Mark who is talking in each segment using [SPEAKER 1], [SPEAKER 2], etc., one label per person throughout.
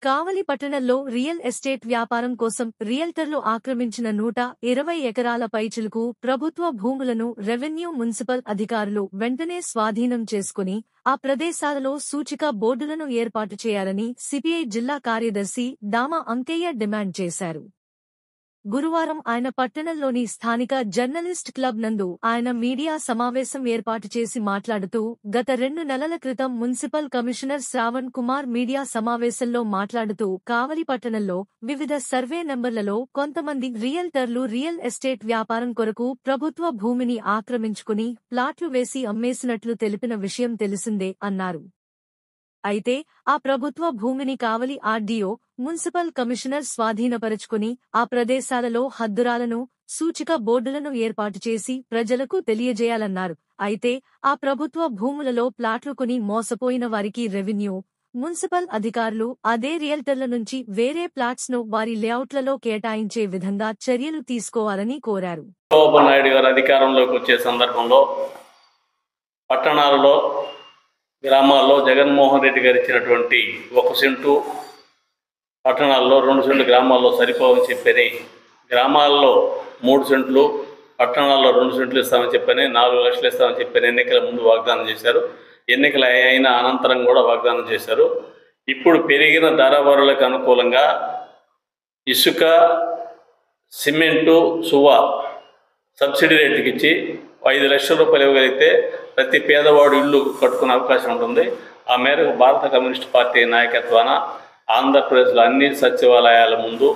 [SPEAKER 1] కావలి పట్టణంలో real estate వ్యాపారం కోసం రియల్టర్లు ఆక్రమించిన 120 ఎకరాల పైచిలుకు ప్రభుత్వ భూములను రెవెన్యూ మున్సిపల్ అధికారులు వెంటనే స్వాధీనం చేసుకుని ఆ ప్రదేశాలలో సూచిక బోర్డులను ఏర్పాటు చేయాలని సిపిఐ జిల్లా కార్యదర్శి దామ అంకయ్య డిమాండ్ చేశారు. గురువారం ఆయన పట్టణంలోని స్థానిక జర్నలిస్ట్ క్లబ్ నందు ఆయన మీడియా సమావేశం ఏర్పాటు చేసి మాట్లాడుతూ గత 2 నెలల క్రితం municipal commissioner Shravan Kumar media సమావేశంలో మాట్లాడుతూ కావలి పట్టణంలో వివిధ సర్వే నంబర్లలో కొంతమంది రియల్టర్లు రియల్ ఎస్టేట్ వ్యాపారం కొరకు ప్రభుత్వ భూమిని ఆక్రమించుకుని ప్లాట్లు వేసి అమ్మేసినట్లు తెలిపిన విషయం తెలిసిందే అన్నారు. అయితే ఆ ప్రభుత్వ భూమిని కావలి ఆర్డీఓ, మున్సిపల్ కమిషనర్ స్వాధీనపరచుకుని ఆ ప్రదేశాలలో హద్దురాలను, సూచిక బోర్డులను ఏర్పాటు చేసి ప్రజలకు తెలియజేయాలన్నారు. అయితే ఆ ప్రభుత్వ భూములలో ప్లాట్లు కొని మోసపోయిన వారికి రెవెన్యూ, మున్సిపల్ అధికారులు అదే రియల్టర్ల నుంచి వేరే ప్లాట్స్ ను వారి లేఅవుట్లలో కేటాయించే విధంగా చర్యలు తీసుకోవాలని కోరారు.
[SPEAKER 2] చంద్రబాబు నాయుడు గారు అధికారంలోకి వచ్చే సందర్భంలో పట్టణాలలో, గ్రామాల్లో జగన్మోహన్ రెడ్డి గారు ఇచ్చినటువంటి 1 సెంటు, పట్టణాల్లో 2 సెంట్లు, గ్రామాల్లో సరిపోవని చెప్పని, గ్రామాల్లో 3 సెంట్లు, పట్టణాల్లో 2 సెంట్లు ఇస్తామని చెప్పని, 4 లక్షలు ఇస్తామని చెప్పని ఎన్నికల ముందు వాగ్దానం చేశారు. ఎన్నికలు అయిన అనంతరం కూడా వాగ్దానం చేశారు. ఇప్పుడు పెరిగిన ధరవరులకు అనుకూలంగా ఇసుక, సిమెంటు, సువా సబ్సిడీ రేటుకి ఇచ్చి 5 లక్షల రూపాయలు ఇవ్వగలిగితే ప్రతి పేదవాడు ఇల్లు కట్టుకునే అవకాశం ఉంటుంది. ఆ మేరకు భారత కమ్యూనిస్ట్ పార్టీ నాయకత్వాన ఆంధ్రప్రదేశ్లో అన్ని సచివాలయాల ముందు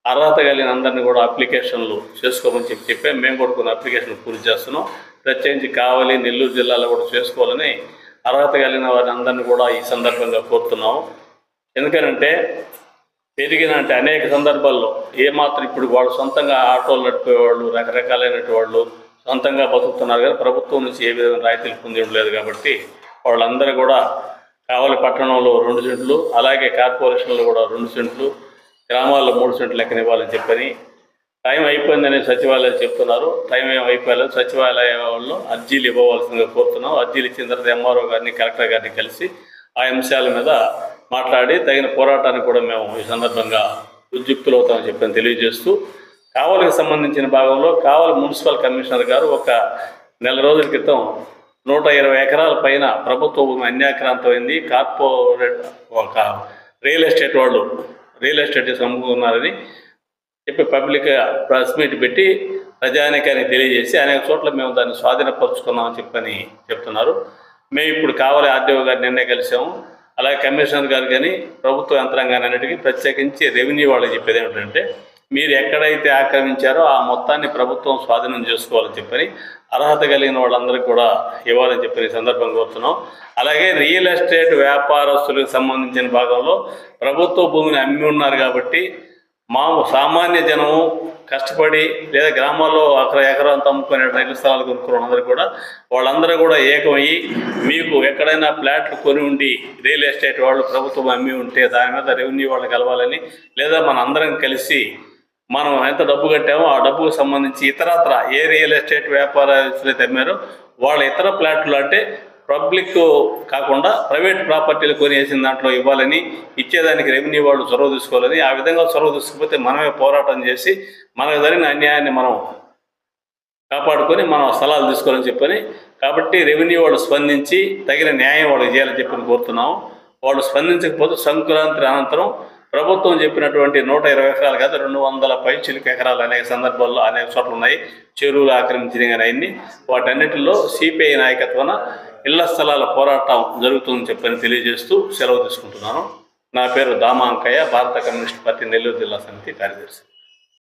[SPEAKER 2] అర్హత కలిగిన అందరినీ కూడా అప్లికేషన్లు చేసుకోమని చెప్పి మేము కూడా కొన్ని అప్లికేషన్లు పూర్తి చేస్తున్నాం. ప్రత్యేకించి కావలి, నెల్లూరు జిల్లాలో కూడా చేసుకోవాలని అర్హత కలిగిన వారిని అందరినీ కూడా ఈ సందర్భంగా కోరుతున్నాము. ఎందుకంటే పెరిగినంటే అనేక సందర్భాల్లో ఏమాత్రం ఇప్పుడు వాళ్ళు సొంతంగా ఆటోలు నడిపేవాళ్ళు, రకరకాలైనటువంటి వాళ్ళు సొంతంగా బతుకుతున్నారు కానీ ప్రభుత్వం నుంచి ఏ విధంగా రాయితీలు పొంది ఉండలేదు. కాబట్టి వాళ్ళందరూ కూడా కావలి పట్టణంలో 2 సెంట్లు, అలాగే కార్పొరేషన్లో కూడా 2 సెంట్లు, గ్రామాల్లో 3 సెంట్లు లెక్కనివ్వాలని చెప్పని టైం అయిపోయిందని సచివాలయాలు చెప్తున్నారు. టైం ఏం అయిపోయలేదు. సచివాలయాల్లో అర్జీలు ఇవ్వవలసిందిగా కోరుతున్నాం. అర్జీలు ఇచ్చిన తర్వాత ఎంఆర్ఓ గారిని, కలెక్టర్ గారిని కలిసి ఆ అంశాల మీద మాట్లాడి తగిన పోరాటానికి కూడా మేము ఈ సందర్భంగా ఉద్యుక్తులవుతామని చెప్పని తెలియజేస్తూ, కావలికి సంబంధించిన భాగంలో కావలి మున్సిపల్ కమిషనర్ గారు ఒక నెల రోజుల క్రితం 120 ఎకరాల పైన ప్రభుత్వ భూమి అన్యాక్రాంతమైంది, కార్పొరేట్ ఒక రియల్ ఎస్టేట్ వాళ్ళు రియల్ ఎస్టేట్ అమ్ముకున్నారని చెప్పి పబ్లిక్ ప్రెస్ మీట్ పెట్టి ప్రజానికానికి తెలియజేసి అనేక చోట్ల మేము దాన్ని స్వాధీనపరుచుకున్నామని చెప్పని చెప్తున్నారు. మేము ఇప్పుడు కావలి ఆర్డీఓ గారిని నిన్నే కలిసాము. అలాగే కమిషనర్ గారు కానీ ప్రభుత్వ యంత్రాంగాన్ని అన్నిటికీ ప్రత్యేకించి రెవెన్యూ వాళ్ళకి చెప్పేది ఏమిటంటే, మీరు ఎక్కడైతే ఆక్రమించారో ఆ మొత్తాన్ని ప్రభుత్వం స్వాధీనం చేసుకోవాలని చెప్పని, అర్హత కలిగిన వాళ్ళందరికీ కూడా ఇవ్వాలని చెప్పి సందర్భంగా కోరుతున్నాం. అలాగే రియల్ ఎస్టేట్ వ్యాపారస్తులకు సంబంధించిన భాగంలో ప్రభుత్వ భూమిని అమ్మి ఉన్నారు కాబట్టి సామాన్య జనము కష్టపడి లేదా గ్రామాల్లో ఎకరాంతా అమ్ముకునే రైతు స్థలాలు కొనుక్కున్న అందరూ కూడా వాళ్ళందరూ కూడా ఏకమయ్యి, మీకు ఎక్కడైనా ఫ్లాట్లు కొని ఉండి రియల్ ఎస్టేట్ వాళ్ళు ప్రభుత్వం అమ్మి ఉంటే దాని మీద రెవెన్యూ వాళ్ళు కలవాలని, లేదా మన అందరం కలిసి మనం ఎంత డబ్బు కట్టామో ఆ డబ్బుకు సంబంధించి ఇతరత్ర ఏ రియల్ ఎస్టేట్ వ్యాపారస్తులు అమ్మారో వాళ్ళ ఇతర ప్లాట్లు అంటే పబ్లిక్ కాకుండా ప్రైవేట్ ప్రాపర్టీలు కొనేసిన దాంట్లో ఇవ్వాలని, ఇచ్చేదానికి రెవెన్యూ వాళ్ళు చొరవ తీసుకోవాలని, ఆ విధంగా చొరవ తీసుకుపోతే మనమే పోరాటం చేసి మనకు జరిగిన అన్యాయాన్ని మనం కాపాడుకొని మనం స్థలాలు తీసుకోవాలని చెప్పని, కాబట్టి రెవెన్యూ వాళ్ళు స్పందించి తగిన న్యాయం వాళ్ళకి చేయాలని చెప్పని కోరుతున్నాము. వాళ్ళు స్పందించకపోతే సంక్రాంతి అనంతరం ప్రభుత్వం చెప్పినటువంటి 120 ఎకరాలు కాదు 200 పైచిలుకు ఎకరాలు అనేక సందర్భాల్లో అనేక చోట్ల ఉన్నాయి. చెరువులు ఆక్రమించిన కానీ అన్ని వాటన్నిటిలో సిపిఐ నాయకత్వాన ఇళ్ల స్థలాల పోరాటం జరుగుతుందని చెప్పని తెలియజేస్తూ సెలవు తీసుకుంటున్నాను. నా పేరు దామ అంకయ్య, భారత కమ్యూనిస్ట్ పార్టీ నెల్లూరు జిల్లా సమితి కార్యదర్శి.